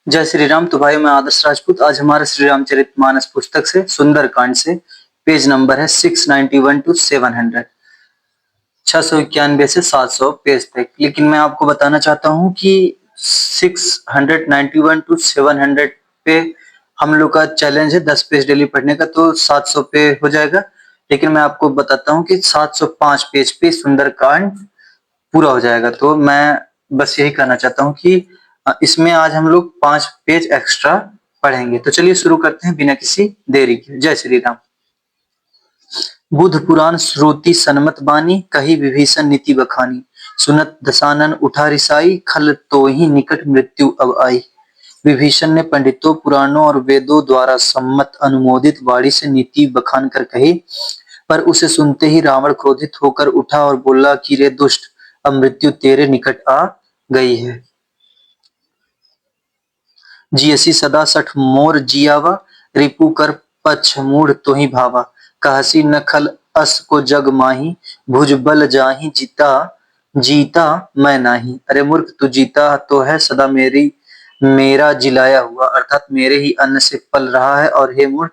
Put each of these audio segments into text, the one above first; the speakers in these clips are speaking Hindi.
जय श्री राम। तो भाई मैं आदर्श राजपूत। आज हमारे श्री रामचरितमानस पुस्तक से सुंदरकांड से पेज नंबर है 691 टू 700, 691 से 700 पेज तक। लेकिन मैं आपको बताना चाहता हूँ कि 691 टू 700 पे हम लोग का चैलेंज है 10 पेज डेली पढ़ने का, तो 700 पे हो जाएगा। लेकिन मैं आपको बताता हूँ कि 705 पेज पे सुंदरकांड पूरा हो जाएगा। तो मैं बस यही कहना चाहता हूँ कि इसमें आज हम लोग 5 पेज एक्स्ट्रा पढ़ेंगे। तो चलिए शुरू करते हैं बिना किसी देरी के। जय श्री राम। बुध पुराण श्रुति सन्मत बानी, कही विभीषण नीति बखानी। सुनत दशानन उठा रिसाई, खल तो ही निकट मृत्यु अब आई। विभीषण ने पंडितों, पुराणों और वेदों द्वारा सम्मत अनुमोदित वाणी से नीति बखान कर कही, पर उसे सुनते ही रावण क्रोधित होकर उठा और बोला कि रे दुष्ट, अब मृत्यु तेरे निकट आ गई है। जियसी सदा सठ मोर जियावा, रिपु कर पछ मूढ़ तो ही भावा। कहसी न खल अस को जग माही, भुज बल जाही जीता जीता मैं नाही। अरे मूर्ख, तू जीता तो है सदा मेरा जिलाया हुआ, अर्थात मेरे ही अन्न से पल रहा है। और हे मूर्ख,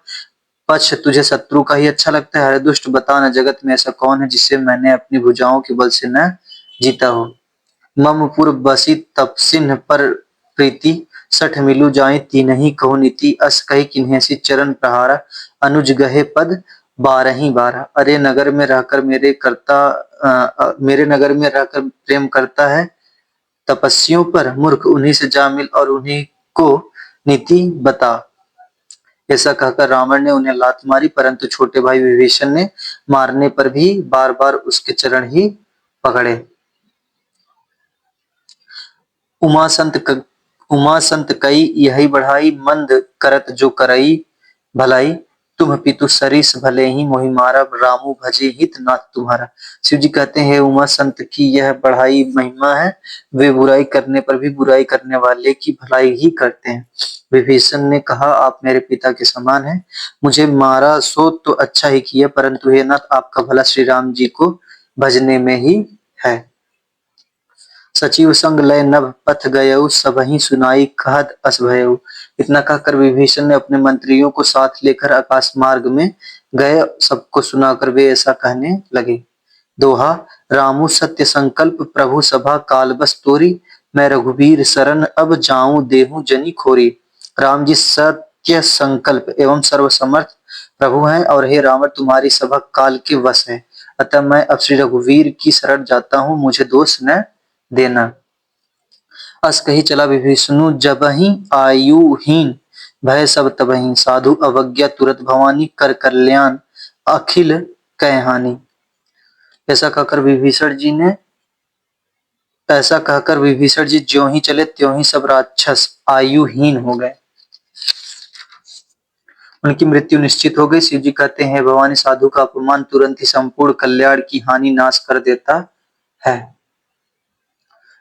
पक्ष तुझे शत्रु का ही अच्छा लगता है। अरे दुष्ट, बता न जगत में ऐसा कौन है जिसे मैंने अपनी भुजाओं के बल से न जीता हो। मम पुर बसी तपसिन पर प्रीति, सठ मिलु जाई तीनहि कहो नीति। अस कही किन्हेसी चरण प्रहारा, अनुज गहे पद बारही बारह। अरे नगर में रहकर मेरे नगर में रहकर प्रेम करता है तपस्वियों पर। मूर्ख, उन्हीं से जा मिल और उन्हीं को नीति बता। ऐसा कहकर रावण ने उन्हें लात मारी, परंतु छोटे भाई विभीषण ने मारने पर भी बार बार उसके चरण ही पकड़े। उमा संत कई यही बढ़ाई, मंद करत जो करई भलाई। तुम पितु सरिस भले ही मोहि मारा, रामू भजे हित नाथ तुम्हारा। शिव जी कहते हैं उमा संत की यह बढ़ाई महिमा है, वे बुराई करने पर भी बुराई करने वाले की भलाई ही करते हैं। विभीषण ने कहा, आप मेरे पिता के समान हैं, मुझे मारा सो तो अच्छा ही किया, परंतु हे नाथ, आपका भला श्री राम जी को भजने में ही है। सचिव संग लय नभ पथ गयऊ, सबहि सुनाई कहत अस भयऊ। इतना कहकर विभीषण ने अपने मंत्रियों को साथ लेकर आकाश मार्ग में गए। सबको सुनाकर वे ऐसा कहने लगे। दोहा। रामू सत्य संकल्प, प्रभु सभा काल बस तोरी। मैं रघुबीर शरण, अब जाऊं देहूं जनी खोरी। राम जी सत्य संकल्प एवं सर्वसमर्थ प्रभु हैं, और हे रावण, तुम्हारी सभा काल के वश है। अतः मैं अब श्री रघुवीर की शरण जाता हूं, मुझे दोष न देना। अस कही चला विभीषणु, जबहि आयुहीन भय सब तबहि। साधु अवज्ञा तुरत भवानी, कर कल्याण अखिल कै हानि। ऐसा कहकर विभीषण जी ज्यों ही चले त्यों ही सब राक्षस आयुहीन हो गए, उनकी मृत्यु निश्चित हो गई। शिव जी कहते हैं, भवानी, साधु का अपमान तुरंत ही संपूर्ण कल्याण की हानि नाश कर देता है।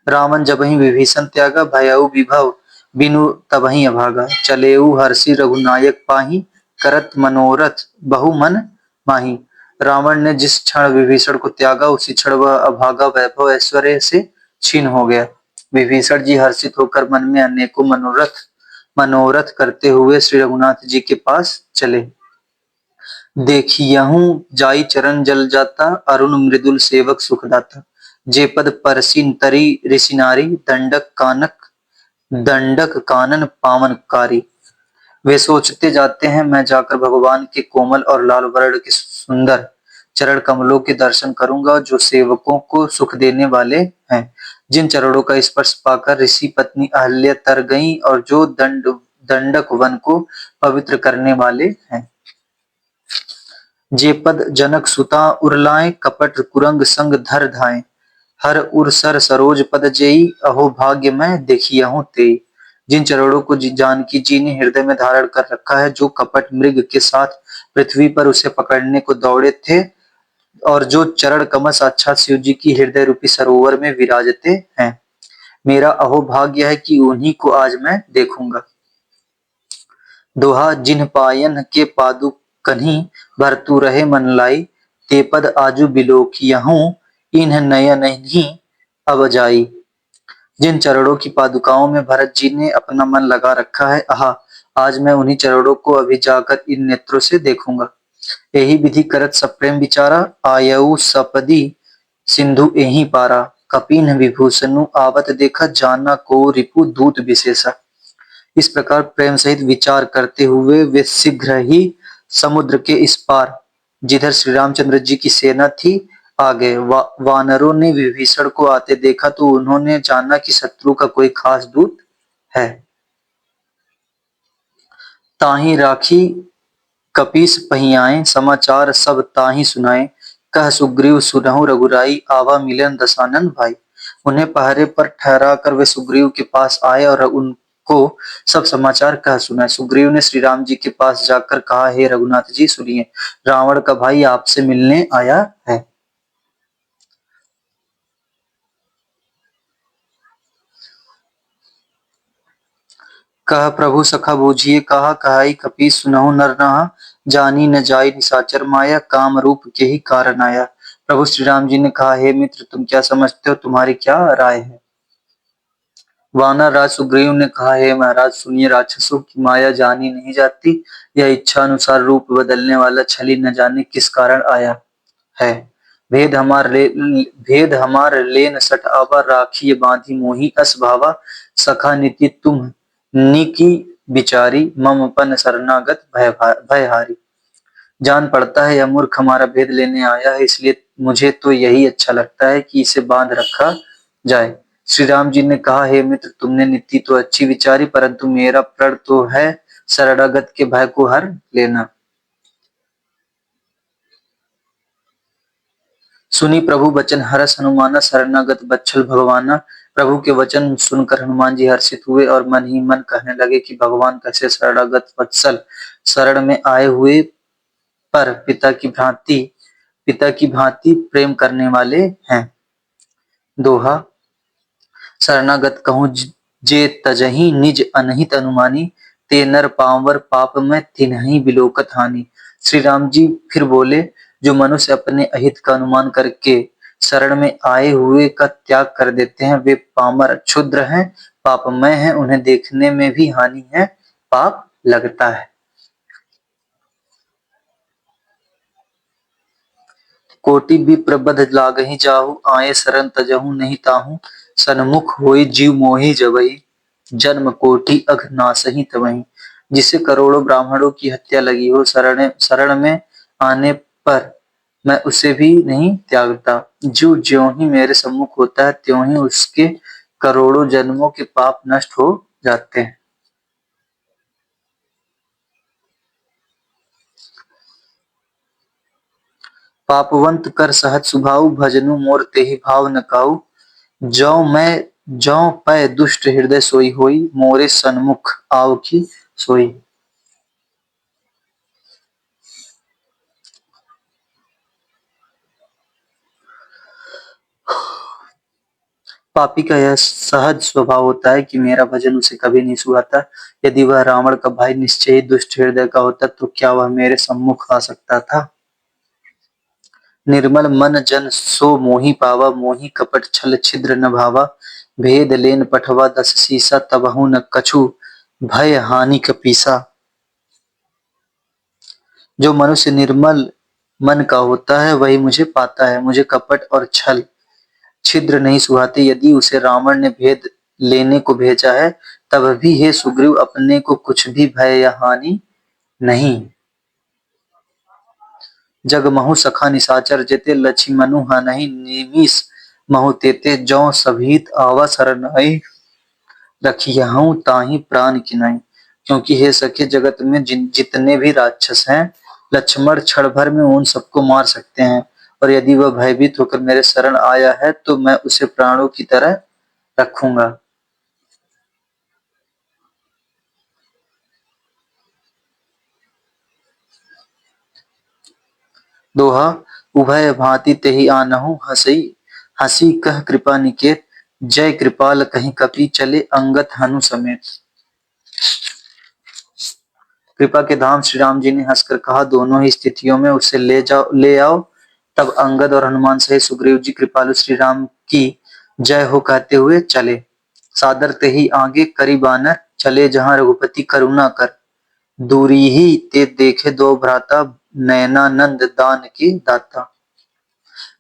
रावण जबहि विभीषण त्यागा, भयउ विभव बिनु तबहि अभागा। चलेउ हर्षि रघुनायक पाहि, करत मनोरथ बहु मन माही। रावण ने जिस क्षण विभीषण को त्यागा, उसी क्षण वह अभागा वैभव ऐश्वर्य से छीन हो गया। विभीषण जी हर्षित होकर मन में अनेकों मनोरथ करते हुए श्री रघुनाथ जी के पास चले। देखियहु जाई चरण जल जाता, अरुण मृदुल सेवक सुखदाता। जे पद परसिन तरी ऋषि नारी, दंडक कानन पावनकारी। वे सोचते जाते हैं, मैं जाकर भगवान के कोमल और लाल वर्ण के सुंदर चरण कमलों के दर्शन करूंगा, जो सेवकों को सुख देने वाले हैं। जिन चरणों का स्पर्श पाकर ऋषि पत्नी अहल्या तर गईं, और जो दंडक वन को पवित्र करने वाले हैं। जे पद जनक सुता उरलाए, कपट कुरंग संग धर धाए। हर उर सर सरोज पद जेई, अहो भाग्य मैं देखियहूं तेई। जिन चरणों को जानकी जी ने हृदय में धारण कर रखा है, जो कपट मृग के साथ पृथ्वी पर उसे पकड़ने को दौड़े थे, और जो चरण कमल साक्षात शिव जी की हृदय रूपी सरोवर में विराजते हैं, मेरा अहो भाग्य है कि उन्हीं को आज मैं देखूंगा। दोहा। जिन पायन के पादुकन्हि, भरतु रहे मन लाई। ते पद आजु बिलोकियहूं, इन्ह नयनहि अब जाई। जिन चरणों की पादुकाओं में भरत जी ने अपना मन लगा रखा है, आहा, आज मैं उन्हीं चरणों को अभी जाकर इन नेत्रों से देखूंगा। यही विधि करत सप्रेम विचारा, आयऊ सपदी सिंधु एहि पारा। कपिन विभूषणु आवत देखा, जाना को रिपु दूत विशेषा। इस प्रकार प्रेम सहित विचार करते हुए वे शीघ्र ही समुद्र के इस पार, जिधर श्री रामचंद्र जी की सेना थी, आ गए। वानरों ने विभीषण को आते देखा तो उन्होंने जाना कि शत्रु का कोई खास दूत है। ताहि राखी कपीस पहियाए, समाचार सब ताहि सुनाए। कह सुग्रीव सुनहु रघुराई, आवा मिलन दसानन भाई। उन्हें पहरे पर ठहरा कर वे सुग्रीव के पास आए और उनको सब समाचार कह सुनाए। सुग्रीव ने श्री राम जी के पास जाकर कहा, हे रघुनाथ जी सुनिए, रावण का भाई आपसे मिलने आया है। कह प्रभु सखा बूझिए, कहा कहाई कपीस सुनहु नर नहा। जानी न जाई निशाचर माया, काम रूप के ही कारण आया। प्रभु श्री राम जी ने कहा, हे मित्र, तुम क्या समझते हो, तुम्हारी क्या राय है। वानर राज सुग्रीव ने कहा, हे महाराज सुनिए, राक्षसों की माया जानी नहीं जाती। यह इच्छा अनुसार रूप बदलने वाला छली न जाने किस कारण आया है। भेद हमार लेन सट आवा, राखिए बांधी मोही अस भावा। सखा नीति तुम नीकी बिचारी, मम पन शरणागत भयहारी। जान पड़ता है यह मूर्ख हमारा भेद लेने आया है, इसलिए मुझे तो यही अच्छा लगता है कि इसे बांध रखा जाए। श्री राम जी ने कहा, हे मित्र, तुमने नीति तो अच्छी विचारी, परंतु मेरा प्रण तो है शरणागत के भय को हर लेना। सुनी प्रभु बचन हरस हनुमाना, शरणागत बच्छल भगवाना। प्रभु के वचन सुनकर हनुमान जी हर्षित हुए और मन ही मन कहने लगे कि भगवान कैसे शरणागत वत्सल शरण में आए हुए पर पिता की भांति प्रेम करने वाले हैं। दोहा। शरणागत कहूँ जे तजहि निज अनहित अनुमानी, ते नर पांवर पाप में तिन्हि बिलोकत हानि। श्री राम जी फिर बोले, जो मनुष्य अपने अहित का अनुमान करके शरण में आए हुए का त्याग कर देते हैं, वे पामर क्षुद्र हैं, पापमय हैं, उन्हें देखने में भी हानि है, पाप लगता है। कोटि विप्र बध लागहि जाहु, आए शरण तजहु नहीं ताहू। सन्मुख होई जीव मोहि जबहि, जन्म कोटि अघ नासहि तबहि। जिसे करोड़ों ब्राह्मणों की हत्या लगी हो, शरण में आने पर मैं उसे भी नहीं त्यागता। जो ज्यों ही मेरे सम्मुख होता है, त्यों ही उसके करोड़ों जन्मों के पाप नष्ट हो जाते हैं। पापवंत कर सहज सुभाऊ, भजनु मोर तेहि भाव न काऊ। जौ पै दुष्ट हृदय सोई होई, मोरे सन्मुख आव की सोई। पापी का यह सहज स्वभाव होता है कि मेरा भजन उसे कभी नहीं सुहाता। यदि वह रावण का भाई निश्चय ही दुष्ट हृदय का होता, तो क्या वह मेरे सम्मुख आ सकता था। निर्मल मन जन सो मोहि पावा, मोहि कपट छल छिद्र न भावा। भेद लेन पठवा दस सीसा, तबहु न कछु भय हानि कपीसा। जो मनुष्य निर्मल मन का होता है वही मुझे पाता है। मुझे कपट और छल छिद्र नहीं सुहाते। यदि उसे रावण ने भेद लेने को भेजा है, तब भी हे सुग्रीव, अपने को कुछ भी भय या हानि नहीं। जग महु सखा निशाचर जेते, लछिमनु हनहि निमिष महु तेते। जौ सभीत आवा सरनाई, रखियहु ताहि प्राण किनाई। क्योंकि हे सखे, जगत में जितने भी राक्षस हैं, लक्ष्मण क्षण भर में उन सबको मार सकते हैं, और यदि वह भयभीत होकर मेरे शरण आया है तो मैं उसे प्राणों की तरह रखूंगा। दोहा। उभय भांति तेहि आनहु, हंसई हंसी कह कृपा निकेत। जय कृपाल कहीं कपि चले, अंगत हनु समेत। कृपा के धाम श्री राम जी ने हंसकर कहा, दोनों ही स्थितियों में उसे ले आओ। तब अंगद और हनुमान सहित सुग्रीव जी कृपालु श्री राम की जय हो कहते हुए चले। सादर ते ही आगे करी बानर, चले जहां रघुपति करुणा कर। दूरी ही ते देखे दो भ्राता, नयनानंद दान के दाता।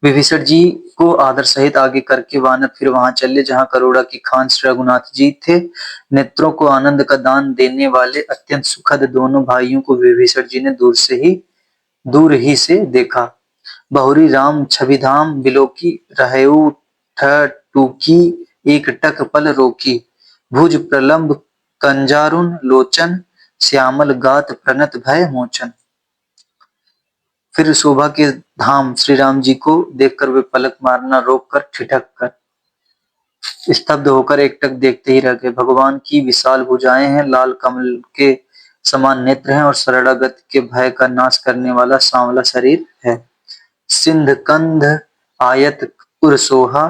विभीषण जी को आदर सहित आगे करके वानर फिर वहां चले जहां करुणा की खान श्री रघुनाथ जी थे। नेत्रों को आनंद का दान देने वाले अत्यंत सुखद दोनों भाइयों को विभीषण जी ने दूर ही से देखा। बहुरी राम छविधाम बिलोकी, रहेउ टूकी एक टक पल रोकी। भुज प्रलंब कंजारुन लोचन, श्यामल गात प्रणत भय मोचन। फिर शोभा के धाम श्री राम जी को देखकर वे पलक मारना रोक कर ठिठक कर स्तब्ध होकर एकटक देखते ही रह गए। भगवान की विशाल भुजाएं हैं, लाल कमल के समान नेत्र हैं और शरणागत के भय का नाश करने वाला सांवला शरीर है। सिंध कंध आयत उर सोहा,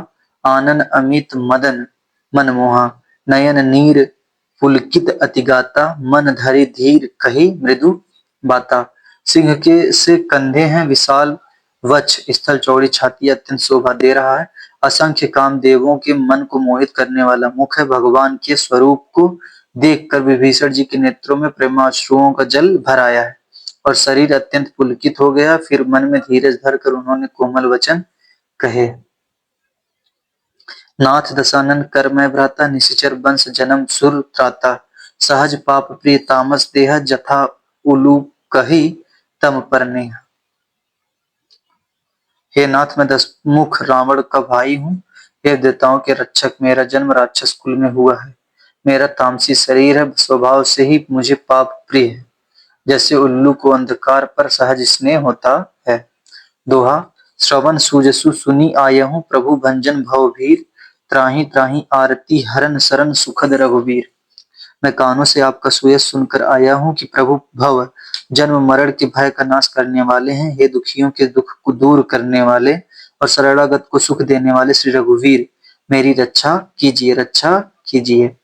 आनन अमित मदन मनमोहा। नयन नीर पुलकित अतिगाता, मन धरि धीर कही मृदु बाता। सिंह के से कंधे हैं विशाल, वक्ष स्थल चौड़ी, छाती अत्यंत शोभा दे रहा है। असंख्य कामदेवों के मन को मोहित करने वाला मुख है। भगवान के स्वरूप को देखकर विभीषण जी के नेत्रों में प्रेमाश्रुओं का जल भर आया है और शरीर अत्यंत पुलकित हो गया। फिर मन में धीरज धरकर उन्होंने कोमल वचन कहे। नाथ दशानन कर मैं भ्राता, निशिचर वंश जन्म सुर त्राता। सहज पाप प्रिय तामस देह, जथा उलू कही तम पर नेह। हे नाथ, मैं दशमुख रावण का भाई हूँ। हे देवताओं के रक्षक, मेरा जन्म राक्षस कुल में हुआ है। मेरा तामसी शरीर है, स्वभाव से ही मुझे पाप प्रिय है। जैसे उल्लू को अंधकार पर सहज स्नेह होता है। दोहा। श्रवण सूजसु सुनी आयहूं, प्रभु भंजन भवभीर। त्राहि त्राहि आरती हरन शरण, सुखद रघुवीर। मैं कानों से आपका सुयश सुनकर आया हूँ कि प्रभु भव जन्म मरण के भय का नाश करने वाले हैं। हे दुखियों के दुख को दूर करने वाले और शरणागत को सुख देने वाले श्री रघुवीर, मेरी रक्षा कीजिए, रक्षा कीजिए।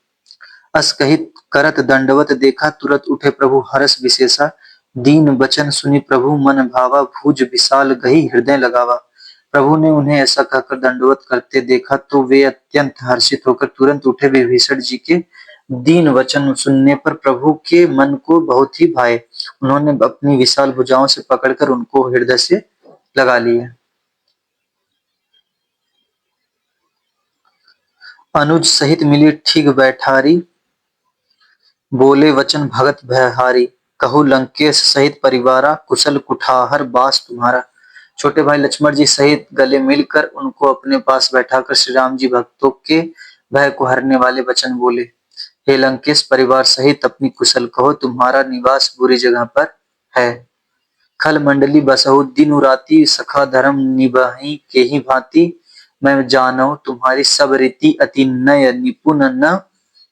अस कहित करत दंडवत देखा, तुरत उठे प्रभु हरष विशेषा। दीन बचन सुनी प्रभु मन भावा, भुज विशाल गही हृदय लगावा। प्रभु ने उन्हें ऐसा कहकर दंडवत करते देखा तो वे अत्यंत हर्षित होकर तुरंत उठे। विभीषण जी के दीन वचन सुनने पर प्रभु के मन को बहुत ही भाए। उन्होंने अपनी विशाल भुजाओं से पकड़कर उनको हृदय से लगा लिया। अनुज सहित मिली ठीक बैठारी, बोले वचन भगत भयहारी। कहु लंकेश सहित परिवारा, कुशल कुठार बास तुम्हारा। छोटे भाई लक्ष्मण जी सहित गले मिलकर उनको अपने पास बैठाकर श्री राम जी भक्तों के भय को हरने वाले वचन बोले। हे लंकेश, परिवार सहित अपनी कुशल कहो, तुम्हारा निवास बुरी जगह पर है। खल मंडली बसहु दिन राति, सखा धर्म निभाही के ही भांति। मैं जानू तुम्हारी सब रीति, अति नय निपुण न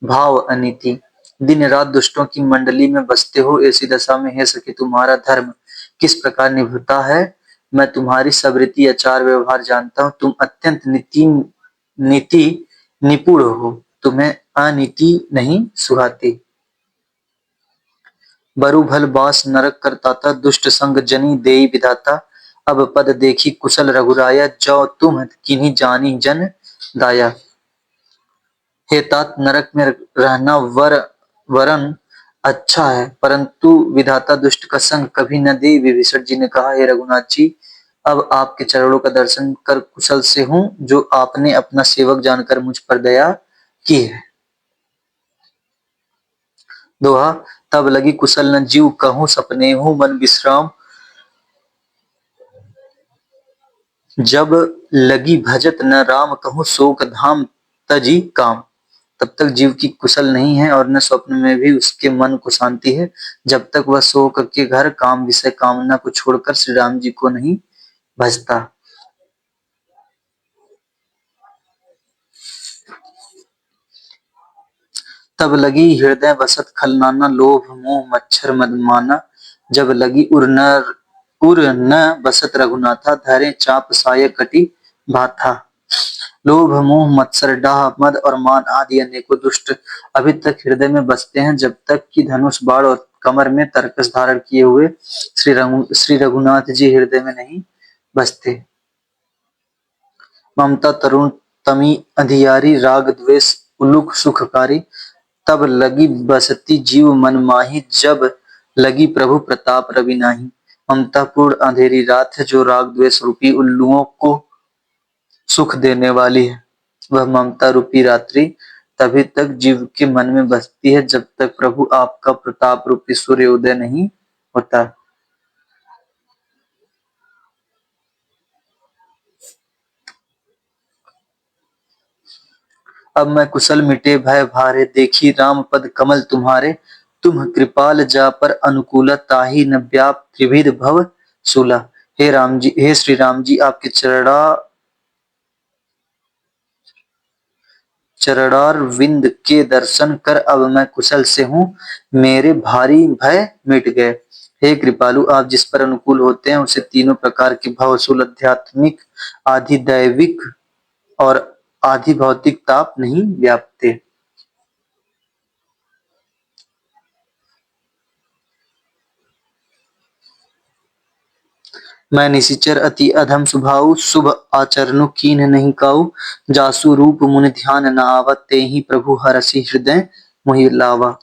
भाव अनिति। दिन रात दुष्टों की मंडली में बसते हो, ऐसी दशा में हे सके तुम्हारा धर्म किस प्रकार निभता है। मैं तुम्हारी सब रीति आचार व्यवहार जानता हूँ। तुम अत्यंत नीति निपुण हो, तुम्हें अनीति नहीं सुहाती। बरु भल बास नरक करताता, दुष्ट संग जनी देई विधाता। अब पद देखी कुशल रघुराया, जो तुम किन्हीं जानी जन दाया। हे तात, नरक में रहना वरन अच्छा है, परंतु विधाता दुष्ट का संग कभी न दे। विभीषण जी ने कहा, हे रघुनाथ जी, अब आपके चरणों का दर्शन कर कुशल से हूँ, जो आपने अपना सेवक जानकर मुझ पर दया की है। दोहा। तब लगी कुशल न जीव कहूँ, सपने हूँ मन विश्राम। जब लगी भजत न राम कहूँ, शोक धाम तजी काम। तब तक जीव की कुशल नहीं है और न स्वप्न में भी उसके मन को शांति है, जब तक वह शोक के घर काम विषय कामना को छोड़कर श्री राम जी को नहीं भजता। तब लगी हृदय बसत खलनाना, लोभ मोह मच्छर मदमाना। जब लगी उर न बसत रघुनाथा, धरे चाप साय कटी भाथा। लोभ मोह मत्सर डाह मद और मान आदि अनेकों दुष्ट अभी तक हृदय में बसते हैं, जब तक कि धनुष बाण और कमर में तरकस धारण किए हुए श्री रघुनाथ जी हृदय में नहीं बसते। ममता तरुण तमी अधियारी, राग द्वेष उलूक सुखकारी। तब लगी बसती जीव मन माही, जब लगी प्रभु प्रताप रवि नाही। ममतापूर्ण अंधेरी रात है जो राग द्वेष रूपी उल्लुओं को सुख देने वाली है। वह ममता रूपी रात्रि तभी तक जीव के मन में बसती है जब तक प्रभु आपका प्रताप रूपी सूर्योदय नहीं होता। अब मैं कुशल मिटे भय भारे, देखी राम पद कमल तुम्हारे। तुम कृपाल जा पर अनुकूला, ताहि न व्याप त्रिविध भव सूला। हे राम जी, हे श्री राम जी, आपके चरणार विंद के दर्शन कर अब मैं कुशल से हूँ, मेरे भारी भय मिट गए। हे कृपालु, आप जिस पर अनुकूल होते हैं उसे तीनों प्रकार के भवसूल, आध्यात्मिक, आधि दैविक और आधि भौतिक ताप नहीं व्यापते। मैं निशिचर अति अधम स्वभाव, शुभ आचरणु कीन्ह नहीं काऊ। जासु रूप मुनि ध्यान न आवत, तेहि प्रभु हरषि हृदय मोहि लावा।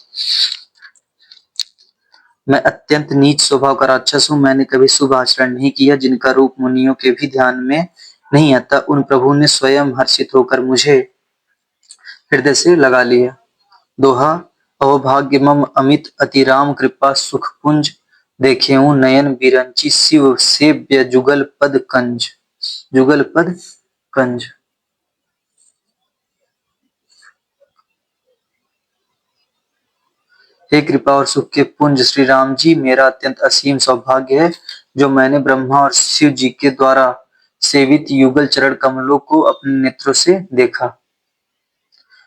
मैं अत्यंत नीच स्वभाव का राक्षस हूँ, मैंने कभी शुभ आचरण नहीं किया, जिनका रूप मुनियों के भी ध्यान में नहीं आता। उन प्रभु ने स्वयं हर्षित होकर मुझे हृदय से लगा लिया। दोहा। अहोभाग्य मम अमित अति राम कृपा सुख कुंज, देखेऊ नयन बिरंची शिव सेव्य जुगल पद कंज। जुगल पद कंज। हे कृपा और सुख के पुंज श्री राम जी, मेरा अत्यंत असीम सौभाग्य है जो मैंने ब्रह्मा और शिव जी के द्वारा सेवित युगल चरण कमलों को अपने नेत्रों से देखा।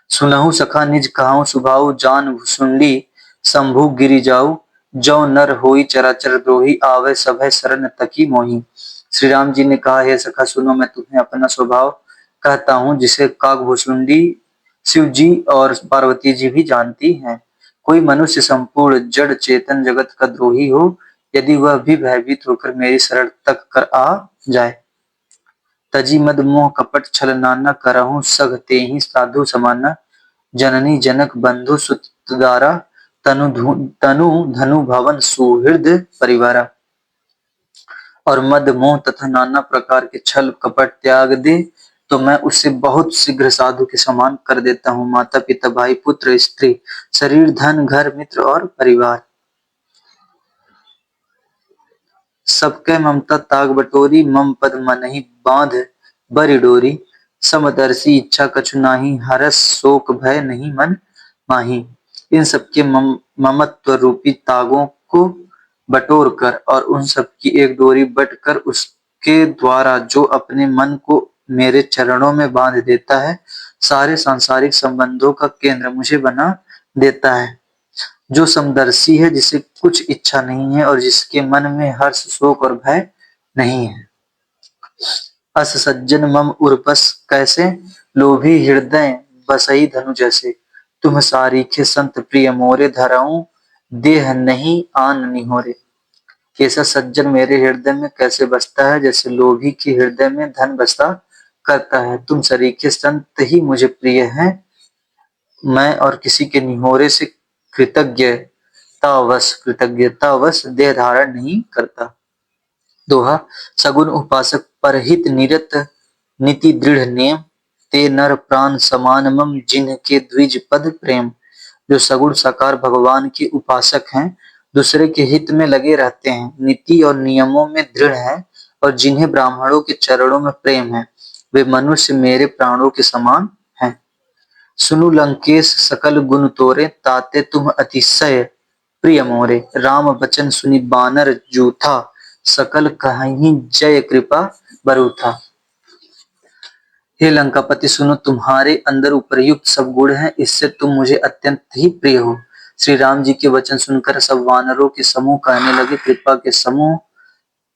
सुनहु सखा निज कहाऊं सुभाऊ, जान भुसुंडी शंभु गिरि जाऊ। जो नर होई चराचर द्रोही, आवे सभय शरण तकी मोही। श्री राम जी ने कहा, हे सखा सुनो, मैं तुम्हें अपना स्वभाव कहता हूँ, जिसे काकभुसुंडी शिव जी और पार्वती जी भी जानती हैं। कोई मनुष्य संपूर्ण जड़ चेतन जगत का द्रोही हो, यदि वह भी भयभीत होकर मेरी शरण तक कर आ जाए, तजी मद मोह कपट छल नाना, करहूं सग तेहि साधु समाना। जननी जनक बंधु सुत दारा, तनु धनु भवन सुहृद परिवारा। और मद मोह तथा नाना प्रकार के छल कपट त्याग दे, तो मैं उसे बहुत शीघ्र साधु के समान कर देता हूँ। माता पिता भाई पुत्र स्त्री, शरीर धन घर मित्र और परिवार, सबके ममता ताग बटोरी। मम पद मनहि बांध बरि डोरी, समदर्शी इच्छा कछु नाही, हरस शोक भय नहीं मन माही। इन सबके ममत्व रूपी तागों को बटोर कर और उन सबकी एक डोरी बट कर उसके द्वारा जो अपने मन को मेरे चरणों में बांध देता है, सारे सांसारिक संबंधों का केंद्र मुझे बना देता है। जो समदर्शी है, जिसे कुछ इच्छा नहीं है और जिसके मन में हर्ष शोक और भय नहीं है। अस सज्जन मम उर्पस कैसे, लोभी हृदय बसई धनु जैसे। तुम सारीखे संत प्रिय मोरे, धरऊं देह नहीं आन निहोरे। कैसा सज्जन मेरे हृदय में कैसे बसता है, जैसे लोभी के हृदय में धन बसा करता है। तुम सरीखे संत ही मुझे प्रिय हैं, मैं और किसी के निहोरे से कृतज्ञतावश देह धारण नहीं करता। दोहा। सगुन उपासक परहित निरत, नीति दृढ़ नेम। ते नर प्राण समान मम, जिनके द्विज पद प्रेम। जो सगुण साकार भगवान के उपासक हैं, दूसरे के हित में लगे रहते हैं, नीति और नियमों में दृढ़ हैं, और जिन्हें ब्राह्मणों के चरणों में प्रेम है, वे मनुष्य मेरे प्राणों के समान हैं। सुनु लंकेश सकल गुण तोरे, ताते तुम अतिशय प्रिय मोरे। राम बचन सुनि बानर जूथा, सकल कहीं जय कृपा बरूथा। हे लंकापति सुनो, तुम्हारे अंदर उपर्युक्त सब गुण हैं, इससे तुम मुझे अत्यंत ही प्रिय हो। श्री राम जी के वचन सुनकर सब वानरों के समूह कहने लगे, कृपा के समूह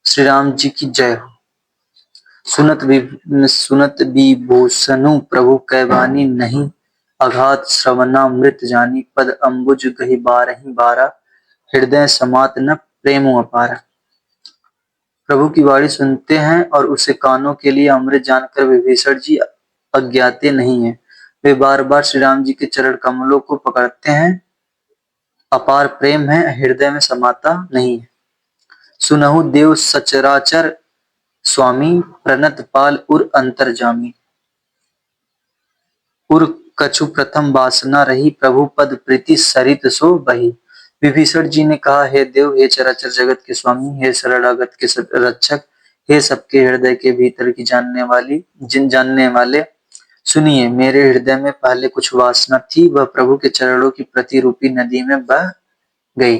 श्री राम जी की जय हो। सुनत विभूषणु प्रभु कैवानी, नहीं अघात श्रवणामृत जानी। पद अम्बुज गहि बारहि बारा, हृदय समात न प्रेमो अपारा। प्रभु की वाणी सुनते हैं और उसे कानों के लिए अमृत जानकर विभीषण जी अज्ञाते नहीं है। वे बार बार श्री राम जी के चरण कमलों को पकड़ते हैं। अपार प्रेम है, हृदय में समाता नहीं है। सुनहु देव सचराचर स्वामी, प्रणत पाल उर अंतर्जामी। उर कछु प्रथम वासना रही, प्रभु पद प्रीति सरित सो बही। विभीषण जी ने कहा, हे देव, हे चराचर जगत के स्वामी, हे शरणागत के रक्षक, हे सबके हृदय के भीतर की जानने वाले, सुनिए, मेरे हृदय में पहले कुछ वासना थी, वह प्रभु के चरणों की प्रतिरूपी नदी में बह गई।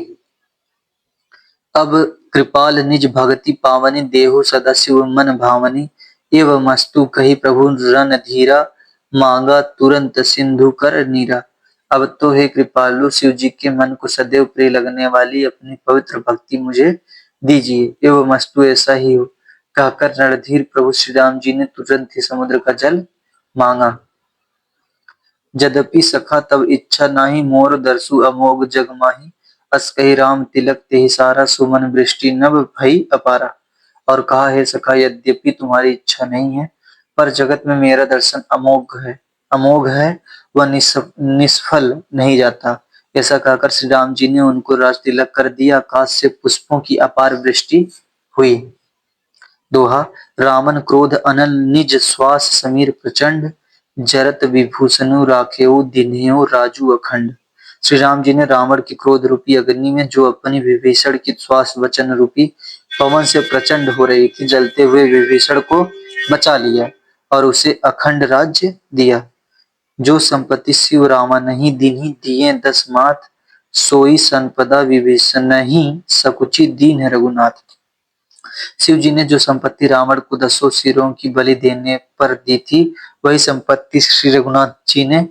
अब कृपाल निज भगति पावनी, देहु सदा शिव मन भावनी। एवं मस्तु कही प्रभु रन धीरा, मांगा तुरंत सिंधु कर नीरा। अब तो हे कृपालु, शिव जी के मन को सदैव प्रिय लगने वाली अपनी पवित्र भक्ति मुझे दीजिए। एवं मस्तु ऐसा ही हो, कहकर रणधीर प्रभु श्री राम जी ने तुरंत ही समुद्र का जल मांगा। यद्यपि सखा तब इच्छा नाही, मोर दर्शु अमोघ जग माही। अस कही राम तिलक तेहि सारा, सुमन वृष्टि नभ भई अपारा। और कहा, हे सखा, यद्यपि तुम्हारी इच्छा नहीं है, पर जगत में मेरा दर्शन अमोघ है, वह निष्फल नहीं जाता। ऐसा कहकर श्री राम जी ने उनको राज तिलक कर दिया। आकाश से पुष्पों की अपार वृष्टि हुई। दोहा। रामन क्रोध अनल, निज श्वास समीर प्रचंड। जरत विभूषणु राखेऊ, दीन्हेऊ राजू अखंड। श्री राम जी ने रावण की क्रोध रूपी अग्नि में, जो अपनी विभीषण की श्वास वचन रूपी पवन से प्रचंड हो रही थी, जलते हुए विभीषण को बचा लिया और उसे अखंड राज्य दिया। जो संपत्ति शिव रामा नहीं दीन्ही, दिए 10 मात। सोई संपदा विभीषण नहीं, सकुचि दीन रघुनाथ। शिव जी ने जो संपत्ति रावण को 10 सिरों की बलि देने पर दी थी, वही संपत्ति श्री रघुनाथ जी ने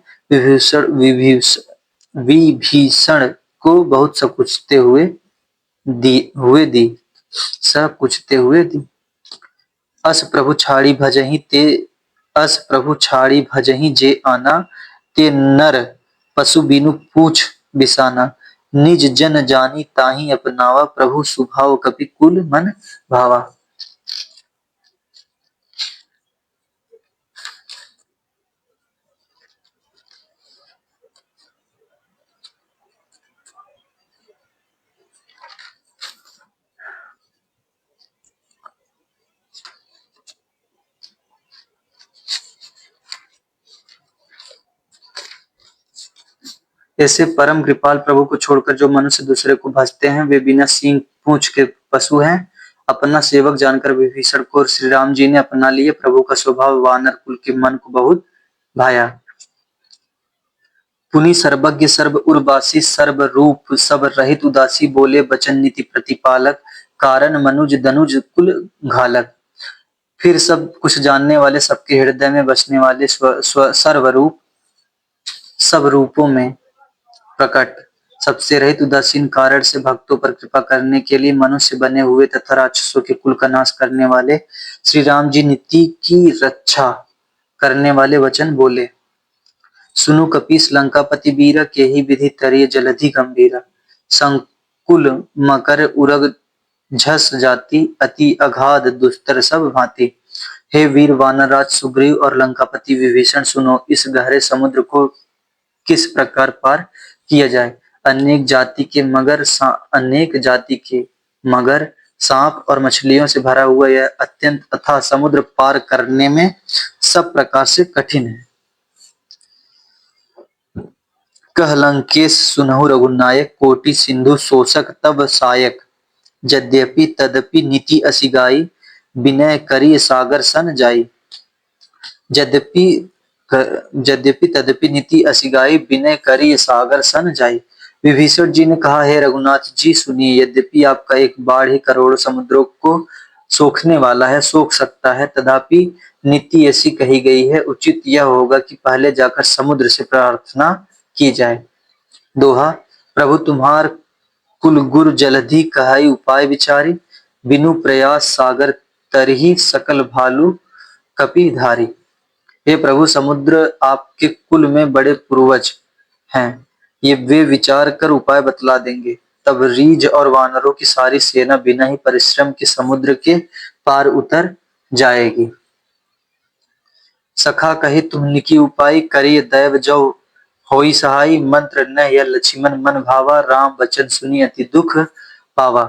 विभीषण को बहुत सकुचते हुए दी। अस प्रभु छाड़ी भजहि जे आना, ते नर पशु बिनु पूछ बिसाना। निज जन जानी ताहि अपनावा, प्रभु सुभाव कपि कुल मन भावा। ऐसे परम कृपाल प्रभु को छोड़कर जो मनुष्य दूसरे को भजते हैं, वे बिना सींग पूंछ के पशु हैं। अपना सेवक जानकर विभीषण को श्री राम जी ने अपना लिए। प्रभु का स्वभाव वानर कुल के मन को बहुत भाया। पुनि सर्वज्ञ सर्व उर्वासी, सर्व रूप सब रहित उदासी। बोले बचन नीति प्रतिपालक, कारण मनुज दनुज कुल घालक। फिर सब कुछ जानने वाले, सबके हृदय में बसने वाले, सर्वरूप सब रूपों में प्रकट, सबसे रहित उदासीन, कारण से भक्तों पर कृपा करने के लिए मनुष्य बने हुए तथा राक्षसों के कुल का नाश करने वाले श्री राम जी नीति की रक्षा करने वाले वचन बोले। सुनु कपीस लंकापति वीरा, केहि विधि तरिय जलधि गंभीरा। संकुल मकर उरग झस जाति, अति अगाध दुस्तर सब भांति। हे वीर वानरराज सुग्रीव और लंकापति विभीषण, सुनो, इस गहरे समुद्र को किस प्रकार पार किया जाए। अनेक जाति के मगर, सांप और मछलियों से भरा हुआ यह अत्यंत अथाह समुद्र पार करने में सब प्रकार से कठिन है। कह लंकेश सुनहु रघुनायक, कोटि सिंधु शोषक तब सायक। यद्यपि तदपि नीति असिगाई, विनय करी सागर सन जाई। यद्यपि यद्यपि तदपि नीति असिगाई, विनय करी सागर सन जाई। विभीषण जी ने कहा, हे रघुनाथ जी, सुनिए, यद्यपि आपका एक बाढ़ ही करोड़ों समुद्रों को सोखने वाला है, सोख सकता है, तथापि नीति ऐसी कही गई है, उचित यह होगा कि पहले जाकर समुद्र से प्रार्थना की जाए। दोहा। प्रभु तुम्हार कुल गुर जलधि कहाई उपाय विचारी, बिनु प्रयास सागर तरही सकल भालू कपि धारी। हे प्रभु, समुद्र आपके कुल में बड़े पूर्वज हैं, ये वे विचार कर उपाय बतला देंगे। तब रीछ और वानरों की सारी सेना बिना ही परिश्रम के समुद्र के पार उतर जाएगी। सखा कहे तुम निकी उपाय करिय दैव जो होई सहाय मंत्र न यह लक्ष्मण मन भावा राम वचन सुनी अति दुख पावा।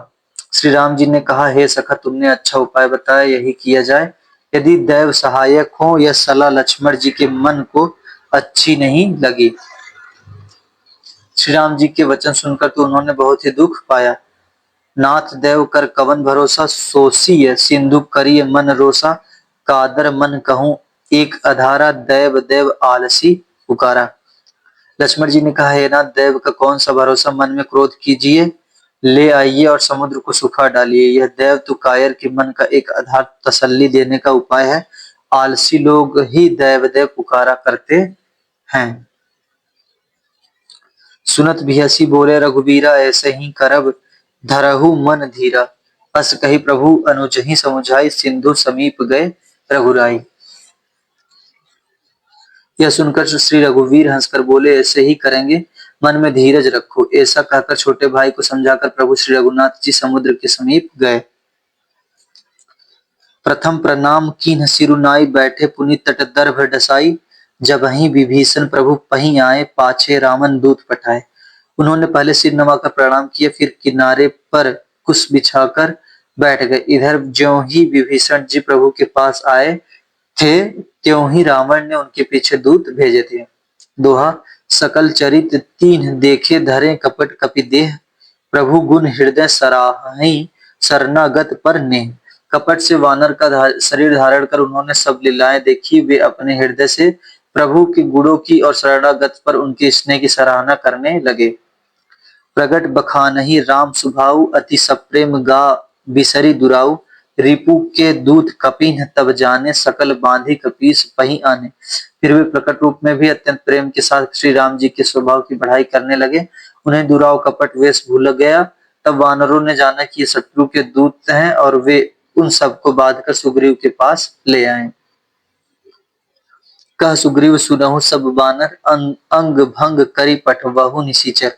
श्री राम जी ने कहा हे सखा तुमने अच्छा उपाय बताया यही किया जाए। यदि दैव सहायक हो यह सलाह लक्ष्मण जी के मन को अच्छी नहीं लगी। श्री राम जी के वचन सुनकर तो उन्होंने बहुत ही दुख पाया। नाथ देव कर कवन भरोसा सोसिय सिंधु करिय मन रोसा कादर मन कहूं एक अधारा दैव देव आलसी पुकारा। लक्ष्मण जी ने कहा हे नाथ देव का कौन सा भरोसा मन में क्रोध कीजिए ले आइए और समुद्र को सुखा डालिए। यह देव तो कायर के मन का एक आधार तसल्ली देने का उपाय है। आलसी लोग ही देव देव पुकारा करते हैं। सुनत बिहसी बोले रघुबीरा ऐसे ही करब धरहु मन धीरा। अस कही प्रभु अनुजहि समुझाई सिंधु समीप गए रघुराई। यह सुनकर श्री रघुवीर हंसकर बोले ऐसे ही करेंगे मन में धीरज रखो। ऐसा कहकर छोटे भाई को समझाकर प्रभु श्री रघुनाथ जी समुद्र के समीप गए। प्रथम प्रणाम कीन्ह सिरुनाई बैठे पुनि तट दर्भ डसाई। जबहि विभीषण प्रभु पहीं आए पाछे रामन दूत पठाए। उन्होंने पहले सिर नवाकर प्रणाम किया फिर किनारे पर कुश बिछाकर बैठ गए। इधर ज्यों ही विभीषण जी प्रभु के पास आए थे त्यों ही रावण ने उनके पीछे दूत भेजे थे। दोहा सकल चरित तीन देखे धरे कपट कपि देह प्रभु गुण हृदय सराहि शरणागत पर नेह। कपट से वानर का शरीर धारण कर उन्होंने सब लीलाएं देखी। वे अपने हृदय से प्रभु के गुणों की और शरणागत पर उनके स्नेह की सराहना करने लगे। प्रगट बखानहि राम सुभाऊ अति सप्रेम गा बिसरी दुराऊ। रिपु के दूत कपिन तब जाने सकल बांधी कपीस पही आने। फिर वे प्रकट रूप में भी अत्यंत प्रेम के साथ श्री राम जी के स्वभाव की बढ़ाई करने लगे। उन्हें दुराव कपट वेश भूल गया। तब वानरों ने जाना कि ये शत्रु के दूत हैं और वे उन सबको बांधकर सुग्रीव के पास ले आए। कह सुग्रीव सुनहु सब बानर अंग भंग करी पठबहु निशिचर।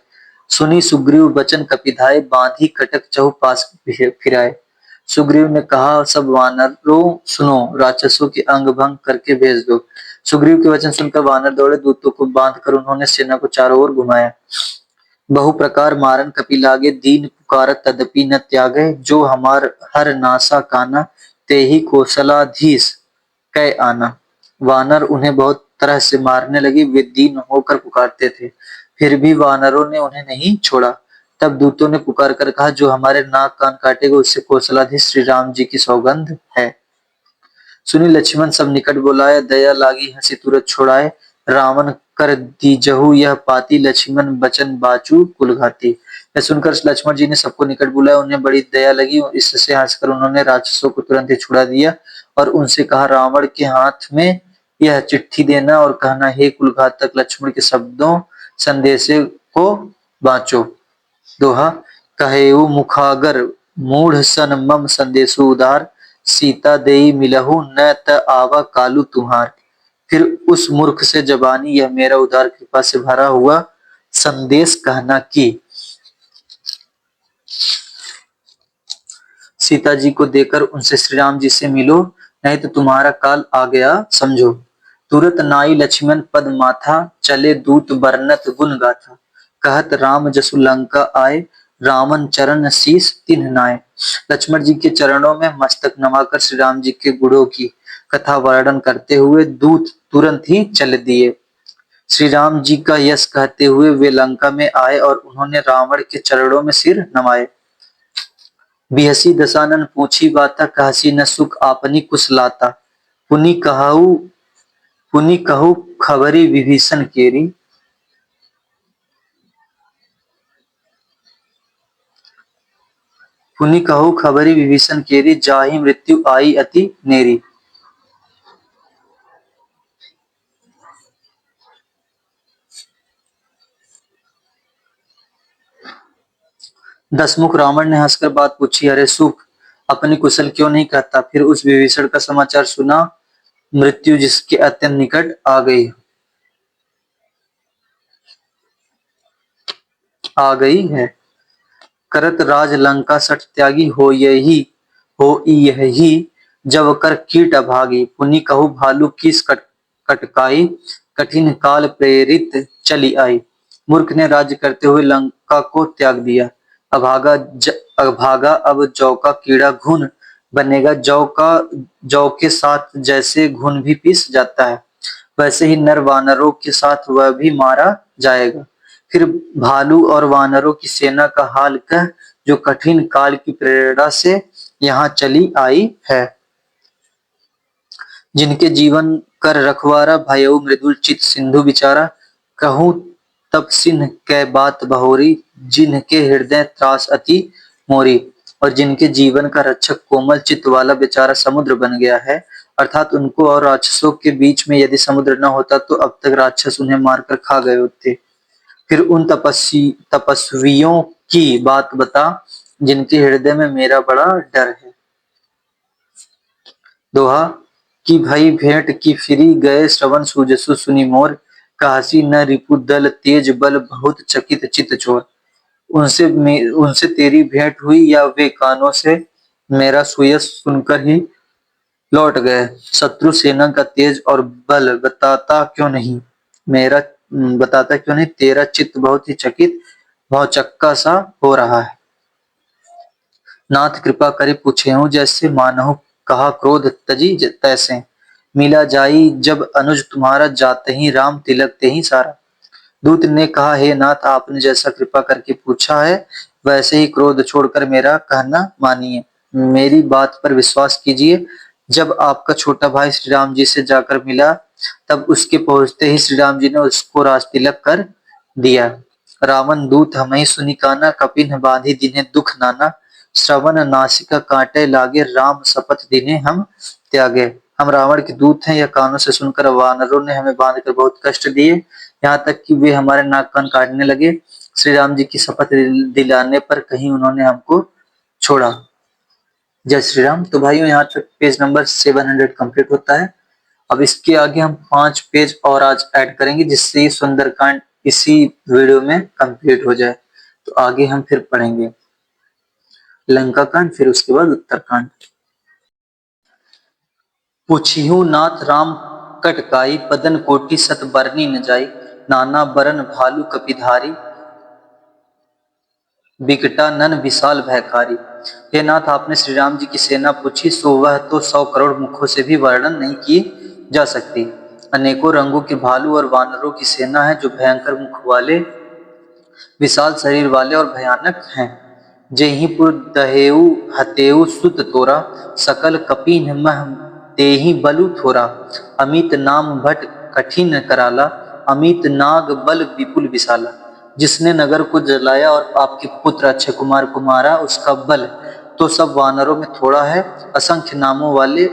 सुनी सुग्रीव बचन कपिधाय बांधी कटक चहु पास फिराए। सुग्रीव ने कहा सब वानरों सुनो राक्षसों के अंग भंग करके भेज दो। सुग्रीव के वचन सुनकर वानर दौड़े दूतों को बांधकर उन्होंने सेना को चारों ओर घुमाया। बहु प्रकार मारन कपि लागे दीन पुकारत तदपि न त्यागे। जो हमार हर नासा काना ते ही कौशलाधीश कै आना। वानर उन्हें बहुत तरह से मारने लगे। वे दीन होकर पुकारते थे फिर भी वानरों ने उन्हें नहीं छोड़ा। तब दूतों ने पुकार कर कहा जो हमारे नाक कान काटेगा उससे कौशलाधीश श्री राम जी की सौगंध है। सुनी लक्ष्मण सब निकट बुलाए दया लागी हंसी तुरंत छुड़ाए। रावण कर दीजहु यह पाती लक्ष्मण बचन बाचू कुलघाती। यह सुनकर लक्ष्मण जी ने सबको निकट बुलाया। उन्हें बड़ी दया लगी। इससे हंसकर उन्होंने राक्षसों को तुरंत ही छुड़ा दिया और उनसे कहा रावण के हाथ में यह चिट्ठी देना और कहना हे कुलघातक लक्ष्मण के शब्दों संदेशे को बांचो। दोहा कहेऊ मुखागर मूढ़ सन मम संदेशु उदार। सीता देई मिलहु न त आवा कालू तुम्हार। फिर उस मूर्ख से जबानी यह मेरा उदार कृपा से भरा हुआ संदेश कहना कि सीता जी को देकर उनसे श्री राम जी से मिलो नहीं तो तुम्हारा काल आ गया समझो। तुरत नाई लक्ष्मण पद माथा चले दूत बरनत गुण गाथा। कहत राम जसु लंका आए रावण चरण शीस तिन्ह नाय। लक्ष्मण जी के चरणों में मस्तक नवाकर श्री राम जी के गुणों की कथा वर्णन करते हुए दूत तुरंत ही चल दिए। श्री राम जी का यश कहते हुए वे लंका में आए और उन्होंने रावण के चरणों में सिर नवाए। बिहसी दसानन पूछी बाता कहसी न सुख आपनी कुशलाता। पुनि कहु खबरी विभीषण केरी। पुनि कहु खबरी विभीषण केरी जाहि मृत्यु आई अति नेरी। दसमुख रावण ने हंसकर बात पूछी अरे सुख अपनी कुशल क्यों नहीं कहता। फिर उस विभीषण का समाचार सुना मृत्यु जिसके अत्यंत निकट आ गई है। करत राज लंका सठ त्यागी हो यही जब कर कीट अभागी। पुनि कहु भालू किस कटकाई, कठिन काल प्रेरित चली आई। मूर्ख ने राज्य करते हुए लंका को त्याग दिया। अभागा अब जौ का कीड़ा घुन बनेगा। जौ के साथ जैसे घुन भी पिस जाता है, वैसे ही नर वानरों के साथ वह भी मारा जाएगा। फिर भालू और वानरों की सेना का हाल कह, जो कठिन काल की प्रेरणा से यहाँ चली आई है। जिनके जीवन कर रखवारा, भयउ मृदुल चित सिंधु विचारा। कहूँ तब सिन्ह कै बात बहोरी, जिनके हृदय त्रास अति मोरी। और जिनके जीवन का रक्षक कोमल चित्त वाला बेचारा समुद्र बन गया है, अर्थात उनको और राक्षसों के बीच में यदि समुद्र न होता तो अब तक राक्षस उन्हें मारकर खा गए होते। फिर उन तपस्वियों की बात बता, जिनके हृदय में मेरा बड़ा डर है। दोहा कि भई भेंट की फिरी, गए श्रवण सूजसु सुनि मोर। कहसी न रिपु दल तेज बल, बहुत चकित चित चोर। उनसे तेरी भेंट हुई या वे कानों से मेरा सुयस सुनकर ही लौट गए। शत्रु सेना का तेज और बल बताता क्यों नहीं, तेरा चित्त बहुत ही चकित भौचक्का सा हो रहा है। नाथ कृपा करे पूछेहूँ जैसे, मानहु कहा क्रोध तजी तैसे। मिला जाई जब अनुज तुम्हारा, जाते ही राम तिलक ते ही सारा। दूत ने कहा, हे नाथ आपने जैसा कृपा करके पूछा है, वैसे ही क्रोध छोड़कर मेरा कहना मानिए। मेरी बात पर विश्वास कीजिए। जब आपका छोटा भाई श्री राम जी से जाकर मिला, तब उसके पहुंचते ही श्री राम जी ने उसको राज तिलक कर दिया। रावण दूत हमें सुनि काना, कपिन बांधी दिने दुख नाना। श्रवण नासिका काटे लागे, राम शपथ दिने हम त्यागे। हम रावण के दूत हैं, यह कानों से सुनकर वानरों ने हमें बांधकर बहुत कष्ट दिए, यहाँ तक कि वे हमारे नाक कान काटने लगे। श्री राम जी की शपथ दिलाने पर कहीं उन्होंने हमको छोड़ा। जय श्री राम। तो भाइयों यहाँ तक पेज नंबर 700 कंप्लीट होता है। अब इसके आगे हम 5 पेज और आज ऐड करेंगे, जिससे सुंदरकांड इसी वीडियो में कंप्लीट हो जाए। तो आगे हम फिर पढ़ेंगे लंका कांड, फिर उसके बाद उत्तरकांड। पूछिहु नाथ राम कटकाई, पदन कोटि सत बरनी न जाई। नाना बरन भालू कपिधारी, बिकटा नन विशाल भयकारी। हे नाथ आपने श्री राम जी की सेना पूछी, सो वह तो 100 करोड़ मुखों से भी वर्णन नहीं की जा सकती। अनेकों रंगों के भालू और वानरों की सेना है, जो भयंकर मुख वाले, विशाल शरीर वाले और भयानक हैं। जेहिपुर दहेऊ हतेऊ सुत तोरा, सकल कपीन मह तेहि बलु थोरा। अमित नाम भट कठिन कराला, अमित नाग बल विपुल विशाला। जिसने नगर को जलाया और आपके पुत्र अक्षय कुमार को मारा, उसका बल तो सब वानरों में थोड़ा है, असंख्य नामों वाले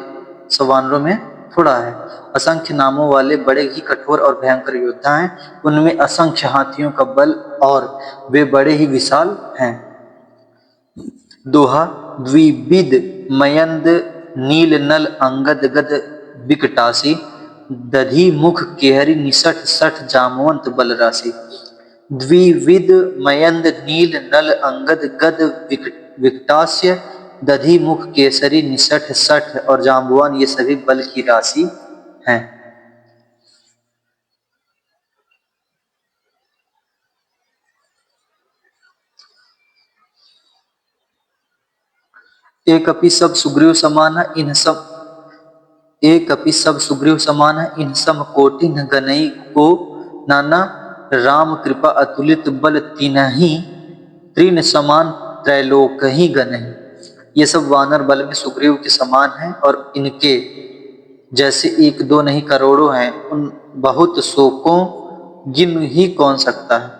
सब वानरों में थोड़ा है। असंख्य नामों वाले बड़े ही कठोर और भयंकर योद्धा हैं, उनमें असंख्य हाथियों का बल और वे बड़े ही विशाल हैं। दोहा द्विविद मयंद नील नल अंगद गद बिकटासी, दधी मुख केहरी निसठ सठ जामवंत बल राशि। द्विविद मयंद नील नल अंगद गद विकटास्य, दधी मुख केसरी निसठ सठ और जाम्बवान, ये सभी बल की राशि हैं। एक अपि सब सुग्रीव समान, इन सब एक अपि सब सुग्रीव समान, इन सम कोटिन गनई को नाना। राम कृपा अतुलित बल तिन्हि, तृण समान त्रैलोक ही गनहि। ये सब वानर बल में सुग्रीव के समान हैं, और इनके जैसे एक दो नहीं करोड़ों हैं। उन बहुत शोकों गिन ही कौन सकता है।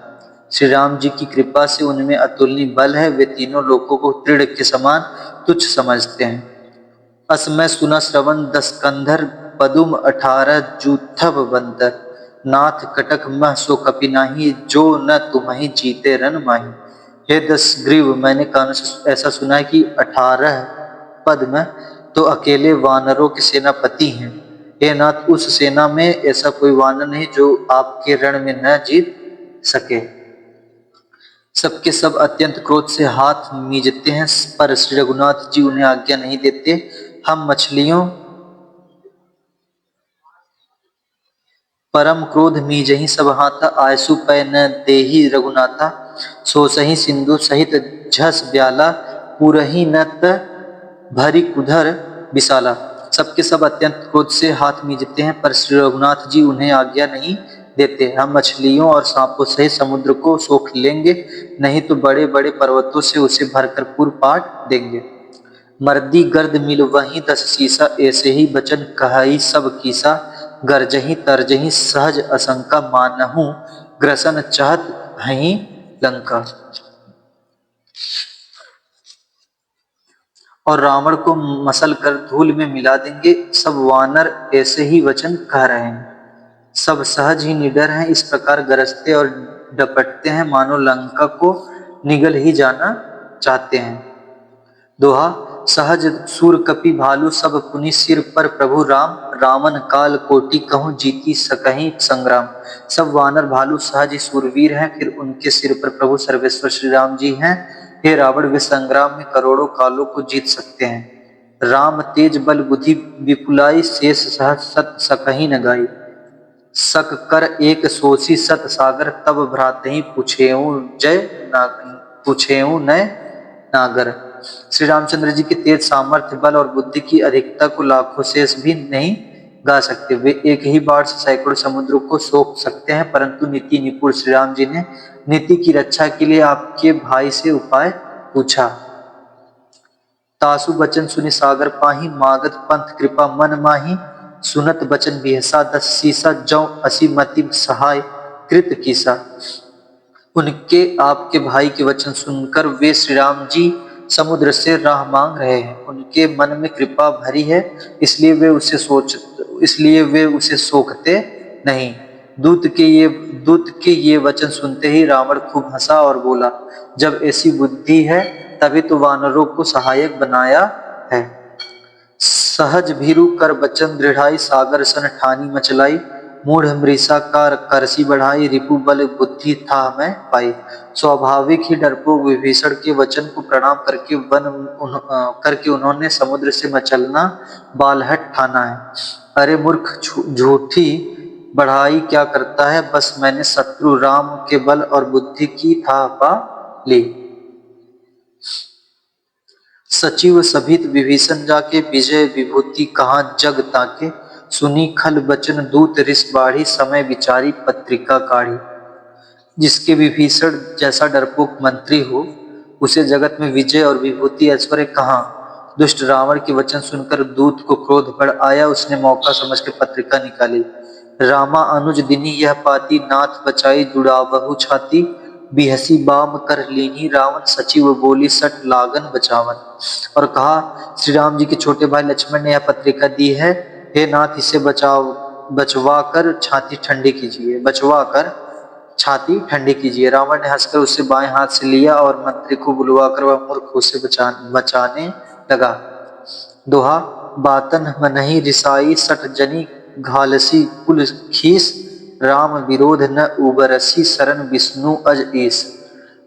श्री राम जी की कृपा से उनमें अतुलनीय बल है, वे तीनों लोगों को तृण के समान तुच्छ समझते हैं। असमय सुना श्रवण 10 कंधर, पदुम 18 जूथब बंदर। नाथ कटक मह सो कपि नाही, जो न तुम्हि जीते रन माही। हे 10 ग्रीव, मैंने कानों से ऐसा सुना है कि 18 पद में तो अकेले वानरों के सेनापति हैं। हे नाथ, उस सेना में ऐसा कोई वानर नहीं जो आपके रण में न जीत सके। सबके सब अत्यंत क्रोध से हाथ मीजते हैं, पर श्री रघुनाथ जी उन्हें आज्ञा नहीं देते। हम मछलियों परम क्रोध मीजहि सब हाथा, आयसु पै न देहि रघुनाथा। सो सही सिंधु सहित झस ब्याला, पुरहि न त भरी कुधर विशाला। सबके सब अत्यंत क्रोध से हाथ मीचते हैं, पर श्री रघुनाथ जी उन्हें आज्ञा नहीं देते। हम मछलियों और सांपों सहित समुद्र को सोख लेंगे, नहीं तो बड़े बड़े पर्वतों से उसे भरकर पूर पाट देंगे। मर्दी गर्द मिल वहीं 10 सीसा, ऐसे ही बचन कहई सब कीसा। गरजही तरजही सहज असंका, मानहु ग्रसन चाहत भई लंका। और रावण को मसल कर धूल में मिला देंगे। सब वानर ऐसे ही वचन कह रहे हैं, सब सहज ही निडर हैं, इस प्रकार गरजते और डपटते हैं मानो लंका को निगल ही जाना चाहते हैं। दोहा। सहज सूर कपि भालू, सब पुनि सिर पर प्रभु राम। रावण काल कोटि कहूँ, जीती सकहीं संग्राम। सब वानर भालू सहज ही सूरवीर हैं, फिर उनके सिर पर प्रभु सर्वेश्वर श्री राम जी हैं। हे रावण, वे संग्राम में करोड़ों कालों को जीत सकते हैं। राम तेज बल बुद्धि विपुलाई, शेष सहज सत सकहीं न गाई। सक कर एक सोची सत सागर, तब भ्रातहि पूछेऊ नय नागर। श्री रामचंद्र जी के तेज सामर्थ्य, बल और बुद्धि की अधिकता को लाखों शेष भी नहीं गा सकते। वे एक ही बार से सैकड़ों समुद्रों को सोख सकते हैं, परंतु नीति निपुण श्री राम जी ने नीति की रक्षा के लिए आपके भाई से उपाय पूछा। तासु बचन सुनि सागर पाही, मागत पंथ कृपा मन माही। सुनत बचन बिहसा 10 सीसा, जौ असी मति सहाय कृत कीसा। उनके आपके भाई के वचन सुनकर वे श्री राम जी समुद्र से राह मांग रहे हैं। उनके मन में कृपा भरी है, इसलिए वे उसे सोखते नहीं। दूत के ये वचन सुनते ही रावण खूब हंसा और बोला, जब ऐसी बुद्धि है तभी तो वानरों को सहायक बनाया है। सहज भीरु कर बचन दृढ़ाई, सागर सन ठानी मचलाई। मूढ़ मृषा कार करसी बढ़ाई, रिपु बल बुद्धि था मैं पाई। स्वाभाविक ही डरपोक विभीषण के वचन को प्रणाम करके उन्होंने समुद्र से मचलना बालहट ठाना है। अरे मूर्ख, झूठी बढ़ाई क्या करता है, बस मैंने शत्रु राम के बल और बुद्धि की था पा ली। सचिव सभित विभीषण जाके, विजय विभूति कहाँ जग ताके। सुनी खल बचन दूत रिस बाढ़ी, समय विचारी पत्रिका काढ़ी। जिसके विभीषण जैसा डरपोक मंत्री हो, उसे जगत में विजय और विभूति ऐश्वर्य कहाँ। दुष्ट रावण के वचन सुनकर दूत को क्रोध बढ़ आया, उसने मौका समझकर पत्रिका निकाली। रामा अनुज दिनी यह पाती, नाथ बचाई जुड़ावहु छाती। बिहसी बाम कर लीनी रावण, सचिव बोली सट लागन बचावन। और कहा, श्री राम जी के छोटे भाई लक्ष्मण ने यह पत्रिका दी है, हे नाथ इसे बचवा कर छाती ठंडी कीजिए। रावण ने हंसकर उसे बाएं हाथ से लिया और मंत्री को बुलवाकर वह मूर्ख उसे बचाने लगा। दोहा। बातन मनहि रिसाई, सट जनी घालसी कुल खीस। राम विरोध न उबरसी, शरण विष्णु अज ईस।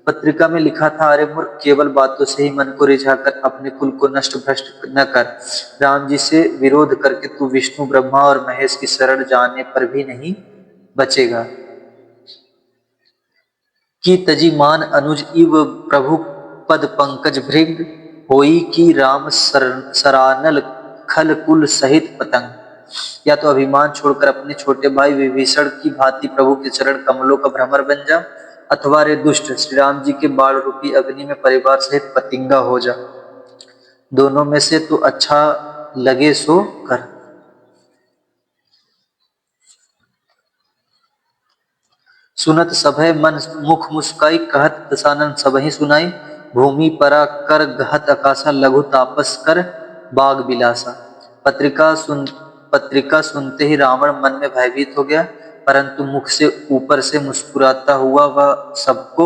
पत्रिका में लिखा था, अरे मूर्ख, केवल बातों से ही मन को रिझाकर अपने कुल को नष्ट भ्रष्ट न कर। राम जी से विरोध करके तू विष्णु ब्रह्मा और महेश की शरण जाने पर भी नहीं बचेगा। की तजी मान अनुज इव प्रभु पद पंकज भृंग, होई की राम सरानल खल कुल सहित पतंग। या तो अभिमान छोड़कर अपने छोटे भाई विभीषण की भांति प्रभु के चरण कमलों का भ्रमर बन जा, अथवा रे दुष्ट, श्री राम जी के बाण रूपी अग्नि में परिवार सहित पतिंगा हो जा। दोनों में से तो अच्छा लगे सो कर। सुनत सभय मन मुख मुस्काई, कहत दशानन सबहि सुनाई। भूमि परा कर गहत आकाशा, लघु तापस कर बाग बिलासा। पत्रिका सुनते ही रावण मन में भयभीत हो गया, परंतु मुख से ऊपर से मुस्कुराता हुआ वह सबको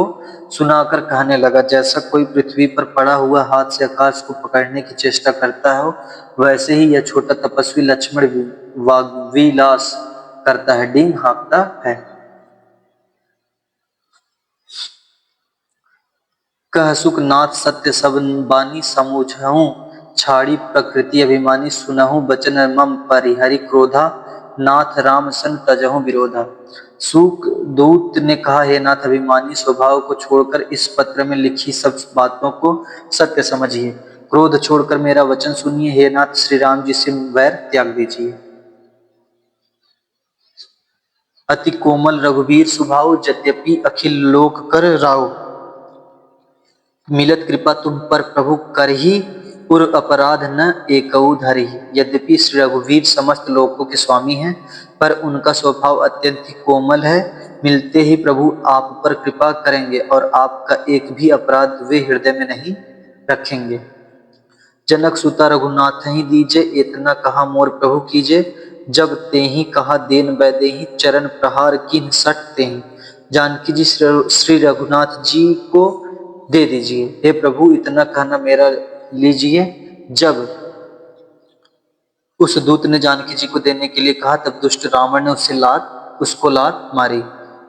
सुनाकर कहने लगा, जैसा कोई पृथ्वी पर पड़ा हुआ हाथ से आकाश को पकड़ने की चेष्टा करता हो, वैसे ही यह छोटा तपस्वी लक्ष्मण वाग्विलास करता है, डींग हाँकता है। कह सुख नाथ सत्य सब बानी, समूझहूँ छाड़ी प्रकृति अभिमानी। सुनहु बचन मम परिहरि क्रोधा, नाथ राम सन तजहु विरोधा। सूक दूत ने कहा, हे नाथ, अभिमानी स्वभाव को छोड़कर इस पत्र में लिखी सब बातों को सत्य समझिए। क्रोध छोड़कर मेरा वचन सुनिए। हे नाथ, श्री राम जी से वैर त्याग दीजिए। अति कोमल रघुवीर स्वभाव, यद्यपि अखिल लोक कर राव। मिलत कृपा तुम पर प्रभु करही, उर अपराध न एकऊ धरही। यद्यपि श्री रघुवीर समस्त लोकों के स्वामी हैं, पर उनका स्वभाव अत्यंत ही कोमल है। मिलते ही प्रभु आप पर कृपा करेंगे और आपका एक भी अपराध वे हृदय में नहीं रखेंगे। जनक सुता रघुनाथ ही दीजे, इतना कहा मोर प्रभु कीजे। जब तेहि कहा देन बैदेहि, चरण प्रहार किन्ह सट तेहि। जानकी जी श्री रघुनाथ जी को दे दीजिए। हे प्रभु, इतना कहना मेरा लीजिए। जब उस दूत ने जानकी जी को देने के लिए कहा, तब दुष्ट रावण ने उसको लात मारी।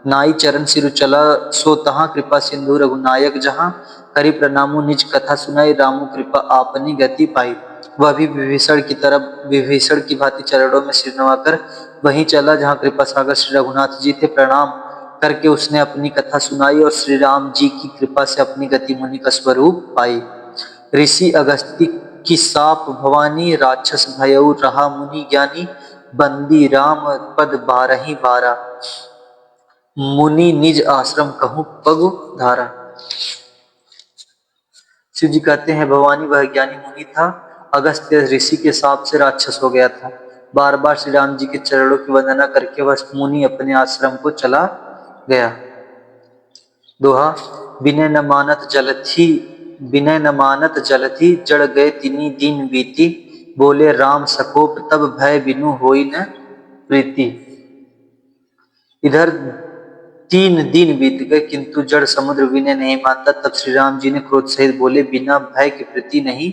नाई चरण सिर चला सो तहाँ, कृपा सिंधु रघुनायक जहाँ। करी प्रणामु निज कथा सुनाई, रामु कृपा आपनी गति पाई। वह भी विभीषण की भांति चरणों में सिर नवाकर वहीं चला जहाँ कृपा सागर श्री रघुनाथ जी थे। प्रणाम करके उसने अपनी कथा सुनाई और श्री राम जी की कृपा से अपनी गति मुनि का स्वरूप पाई। ऋषि अगस्त्य की साप भवानी, राक्षस भयउ रहा मुनि ज्ञानी। बंदी राम पद बारही बारा, मुनि निज आश्रम कहूँ पगु धारा। शिव जी कहते हैं, भवानी वह ज्ञानी मुनि था, अगस्त्य ऋषि के साप से राक्षस हो गया था। बार बार श्री राम जी के चरणों की वंदना करके वह मुनि अपने आश्रम को चला गया। दोहा। विनय न मानत जलथी, जड़ गए तिनी दिन बीती। बोले राम सकोप तब भय बिनु होई न प्रीति। इधर 3 दिन बीत गए, किंतु जड़ समुद्र विनय नहीं मानता। तब श्री राम जी ने क्रोध सहित बोले, बिना भय के प्रीति नहीं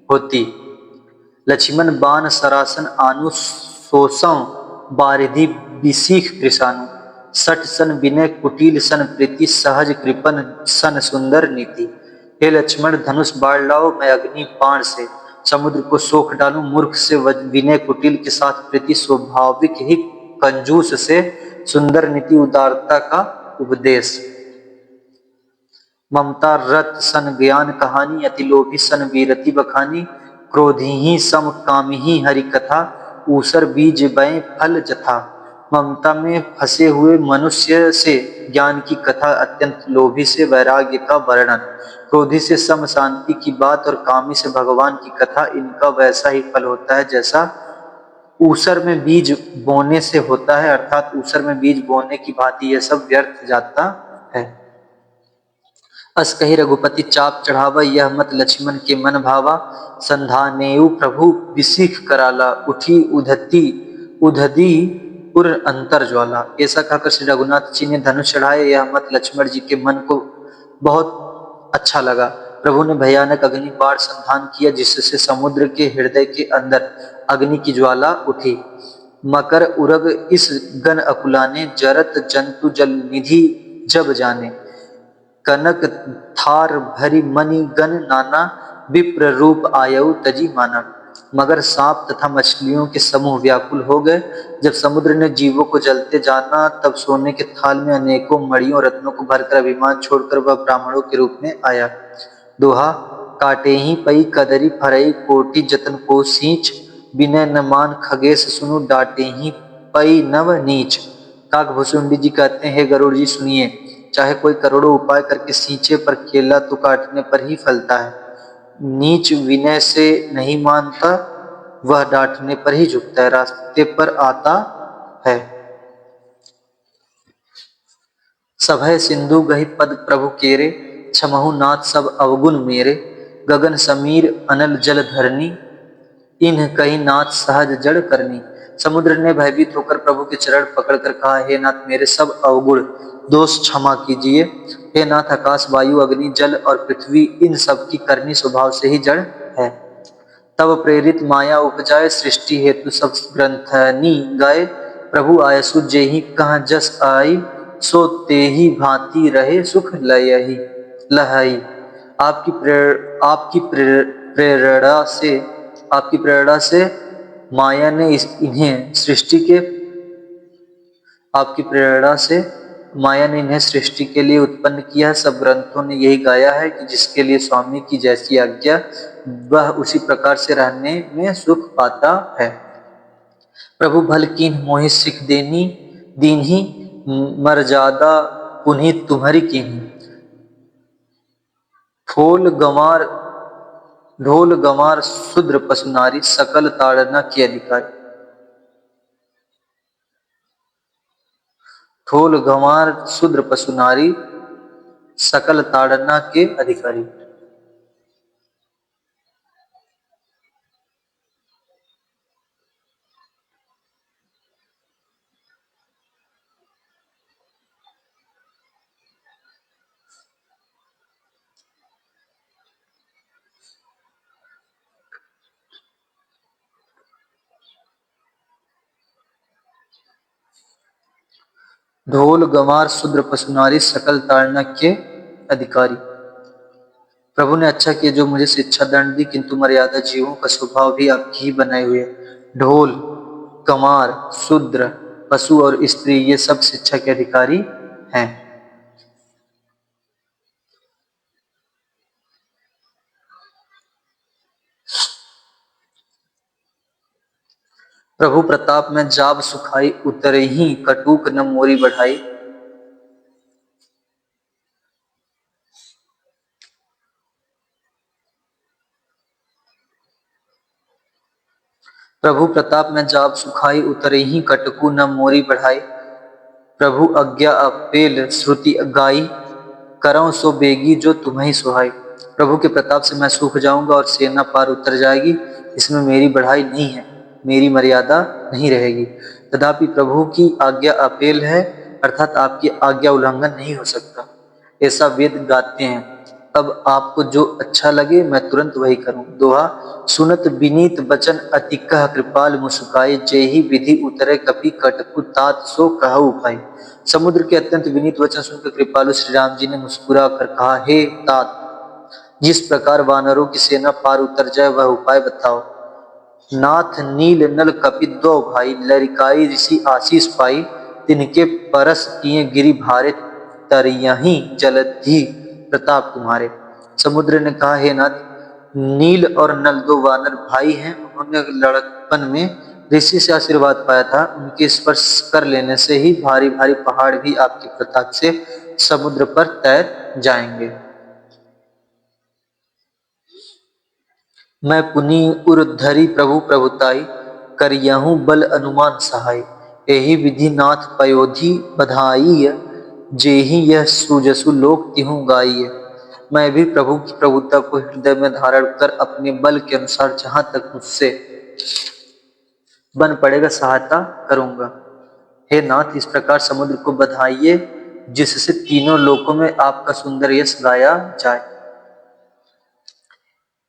होती। लक्ष्मण बाण सरासन आनु, सोसं बारिधि बिसीख कृषानु। सठ सन विनय कुटिल सन प्रीति, सहज कृपन सन सुंदर नीति। हे लक्ष्मण, धनुष बाढ़ लाओ, मैं अग्नि बाण से समुद्र को सोख डालूं। मूर्ख से विनय कुटिल के साथ प्रीति, स्वाभाविक ही कंजूस से सुंदर नीति, उदारता का उपदेश। ममता रत सन ज्ञान कहानी, अति लोभी सन वीरति बखानी। क्रोधी ही सम कामी ही हरि कथा, ऊसर बीज बय फल जथा। ममता में फंसे हुए मनुष्य से ज्ञान की कथा, अत्यंत लोभी से वैराग्य का वर्णन, क्रोधी से सम शांति की बात और कामी से भगवान की कथा, इनका वैसा ही फल होता है जैसा ऊसर में बीज बोने से होता है। अर्थात ऊसर में बीज बोने की भांति यह सब व्यर्थ जाता है। अस कही रघुपति चाप चढ़ावा, यह मत लक्ष्मण के मन भावा। संधानेऊ प्रभु विसिख कराला, उठी उधदी उर अंतर ज्वाला। ऐसा कहकर श्री रघुनाथ जी ने धनुष चढ़ाए। यह मत लक्ष्मण जी के मन को बहुत अच्छा लगा। प्रभु ने भयानक अग्नि बाण संधान किया, जिससे समुद्र के हृदय के अंदर अग्नि की ज्वाला उठी। मकर उरग इस गन अकुलाने, जरत जंतु जल निधि जब जाने। कनक थार भरी मणि गण नाना, विप्र रूप आयु तजी माना। मगर सांप तथा मछलियों के समूह व्याकुल हो गए। जब समुद्र ने जीवों को जलते जाना, तब सोने के थाल में अनेकों मणियों रत्नों को भरकर अभिमान छोड़कर वह ब्राह्मणों के रूप में आया। दोहा। काटे ही पई कदरी फरई, कोटि जतन को सींच। विनय न मान खगेश सुनु, डांटे ही पई नव नीच। काकभुसुंडी जी कहते हैं, गरुड़ जी सुनिए, चाहे कोई करोड़ों उपाय करके सींचे, पर केला तो काटने पर ही फलता है। नीच विनय से नहीं मानता, वह डांटने पर ही झुकता है, रास्ते पर आता है। सभय सिंधु गहि पद प्रभु केरे, क्षमहु नाथ सब अवगुण मेरे। गगन समीर अनल जल धरनी, इन्ह कही नाथ सहज जड़ करनी। समुद्र ने भयभीत होकर प्रभु के चरण पकड़कर कहा, हे नाथ, मेरे सब अवगुण दोष क्षमा कीजिए। हे नाथ, आकाश वायु अग्नि जल और पृथ्वी, इन सब की करनी स्वभाव से ही जड़ है। तब प्रेरित माया उपजाए, सृष्टि हेतु सब ग्रंथनी गाए। प्रभु आयसु जेहि कहाँ जस आई, सो तेहि भांति रहे सुख लयहि लहई। आपकी प्रेरणा से माया ने इन्हें सृष्टि के आपकी प्रेरणा से माया ने इन्हें सृष्टि के लिए उत्पन्न किया। सब ग्रंथों ने यही गाया है कि जिसके लिए स्वामी की जैसी आज्ञा वह उसी प्रकार से रहने में सुख पाता है। प्रभु भल कीन्ह मोहि सिख देनी दीन्ही मर्यादा पुनीत तुम्हारी कीन्ही। ढोल गंवार ढोल गंवार शूद्र पशु नारी सकल ताड़ना के अधिकारी। ढोल गंवार शूद्र पशु नारी सकल ताड़ना के अधिकारी। ढोल गंवार शूद्र पशु नारी सकल ताड़ना के अधिकारी। प्रभु ने अच्छा किया जो मुझे शिक्षा दंड दी, किंतु मर्यादा जीवों का स्वभाव भी आपकी ही बनाई हुई है। ढोल गंवार शूद्र पशु और स्त्री ये सब शिक्षा के अधिकारी हैं। प्रभु प्रताप में जाब सुखाई उतरे ही कटुक न मोरी बढ़ाई। प्रभु प्रताप में जाब सुखाई उतरे ही कटकु न मोरी बढ़ाई। प्रभु आज्ञा अपेल श्रुति गाई करऊं सो बेगी जो तुम्हें सुहाई। प्रभु के प्रताप से मैं सूख जाऊंगा और सेना पार उतर जाएगी। इसमें मेरी बढ़ाई नहीं है, मेरी मर्यादा नहीं रहेगी। तथापि प्रभु की आज्ञा अपेल है, अर्थात आपकी आज्ञा उल्लंघन नहीं हो सकता, ऐसा वेद गाते हैं। अब आपको जो अच्छा लगे मैं तुरंत वही करूं। दोहा सुनत विनीत बचन अति कह कृपाल मुस्काए जेहि विधि उतरे कपि कटकु तात सो कहु उपाय। समुद्र के अत्यंत विनीत वचन सुनकर कृपालु श्री राम जी ने मुस्कुरा कर कहा, हे तात, जिस प्रकार वानरों की सेना पार उतर जाए वह उपाय बताओ। नाथ नील नल कपि दो भाई लरिकाई ऋषि आशीष पाई। तिनके परस किए गिरि भारे तरयहि जलधि प्रताप तुम्हारे। समुद्र ने कहा, हे नाथ, नील और नल दो वानर भाई हैं। उन्होंने लड़कपन में ऋषि से आशीर्वाद पाया था। उनके स्पर्श कर लेने से ही भारी भारी पहाड़ भी आपके प्रताप से समुद्र पर तैर जाएंगे। मैं पुनि उर्धरि प्रभु प्रभुताई करियहूँ बल अनुमान सहाय। एहि विधि नाथ पयोधि बधाई जेहि यह सुजसु लोक तिहु गाई। मैं भी प्रभु की प्रभुता को हृदय में धारण कर अपने बल के अनुसार जहां तक मुझसे बन पड़ेगा सहायता करूंगा। हे नाथ, इस प्रकार समुद्र को बधाइए जिससे तीनों लोकों में आपका सुंदर यश गाया जाए।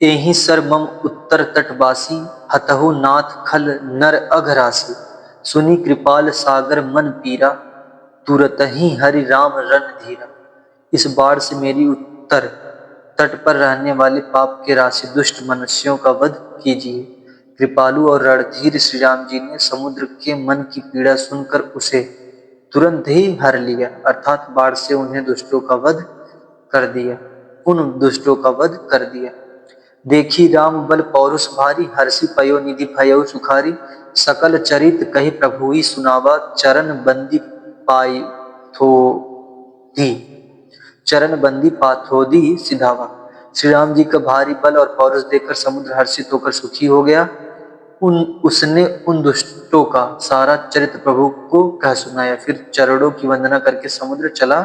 एहि सर मम उत्तर तटवासी हतहु नाथ खल नर अघरासी। सुनी कृपाल सागर मन पीरा तुरत ही हरि राम रन धीरा। इस बाढ़ से मेरी उत्तर तट पर रहने वाले पाप के राशि दुष्ट मनुष्यों का वध कीजिए। कृपालु और रणधीर श्री राम जी ने समुद्र के मन की पीड़ा सुनकर उसे तुरंत ही हर लिया, अर्थात बाढ़ से उन्हें दुष्टों का वध कर दिया, उन दुष्टों का वध कर दिया। देखी राम बल पौरुष भारी हर्षि पयो निधि भयउ सुखारी। सकल चरित कही प्रभुई सुनावा चरण बंदी पाथोदी। चरण बंदी पाथोदी सिधावा। श्री राम जी का भारी बल और पौरुष देखकर समुद्र हर्षित होकर सुखी हो गया। उसने उन दुष्टों का सारा चरित्र प्रभु को कह सुनाया, फिर चरणों की वंदना करके समुद्र चला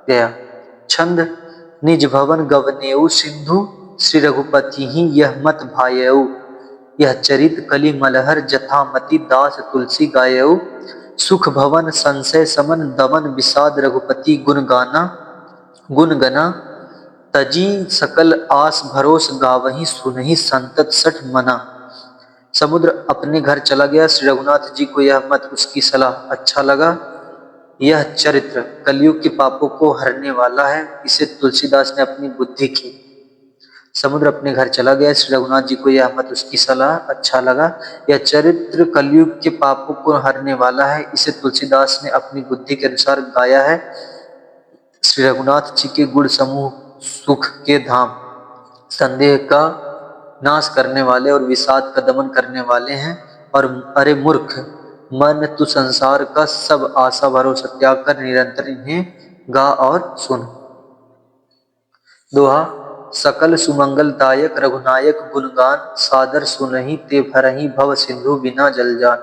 गया। छंद निज भवन गवनेऊ सिंधु श्री रघुपति ही यह मत भायऊ। यह चरित कलि मलहर जथामति दास तुलसी गायऊ। सुख भवन संशय समन दमन विषाद रघुपति गुण गना। तजी सकल आस भरोस गावही सुनहि संतत सठ मना। समुद्र अपने घर चला गया। श्री रघुनाथ जी को यह मत, उसकी सलाह अच्छा लगा। यह चरित्र कलयुग के पापों को हरने वाला है, इसे तुलसीदास ने अपनी बुद्धि की समुद्र अपने घर चला गया। श्री रघुनाथ जी को यह मत उसकी सलाह अच्छा लगा। यह चरित्र कलयुग के पापों को हरने वाला है। इसे तुलसीदास ने अपनी बुद्धि के अनुसार गाया है। श्री रघुनाथ जी के गुण समूह सुख के धाम, संदेह का नाश करने वाले और विषाद का दमन करने वाले हैं। और अरे मूर्ख मन, तू संसार का सब आशा भरोसा त्याग कर निरंतर इन्हें गा और सुन। दोहा, सकल सुमंगलदायक रघुनायक गुणगान, सादर सुनहि ते भरहि भव सिंधु बिना जल जान।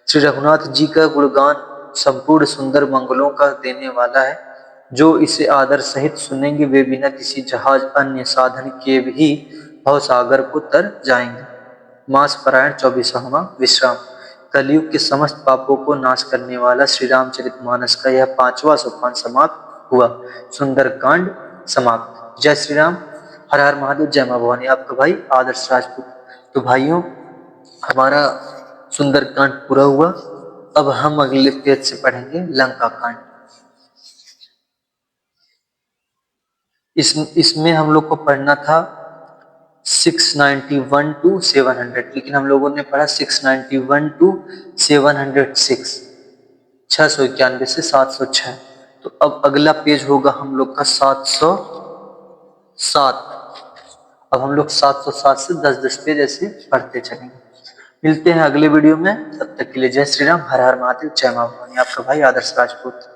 श्री रघुनाथ जी का गुणगान संपूर्ण सुंदर मंगलों का देने वाला है। जो इसे आदर सहित सुनेंगे वे बिना किसी जहाज अन्य साधन के भी भव सागर को तर जाएंगे। मास पारायण 24वां विश्राम। कलयुग के समस्त पापों को नाश करने वाला श्री रामचरितमानस का यह 5वां सोपान समाप्त हुआ। सुंदरकांड समाप्त। जय श्री राम। हर हर महादेव। जय मां भवानी। आपका भाई आदर्श राजपूत। तो भाइयों, हमारा सुंदरकांड पूरा हुआ। अब हम अगले पेज से पढ़ेंगे लंका कांड। इसमें हम लोग को पढ़ना था 691 टू 700, लेकिन हम लोगों ने पढ़ा 691 टू 706, 691 से 706। तो अब अगला पेज होगा हम लोग का 707। अब हम लोग 707 से 10-10 पेज ऐसे पढ़ते चलेंगे। मिलते हैं अगले वीडियो में, तब तक के लिए जय श्री राम। हर हर महादेव। जय मां भवानी। आपका भाई आदर्श राजपूत।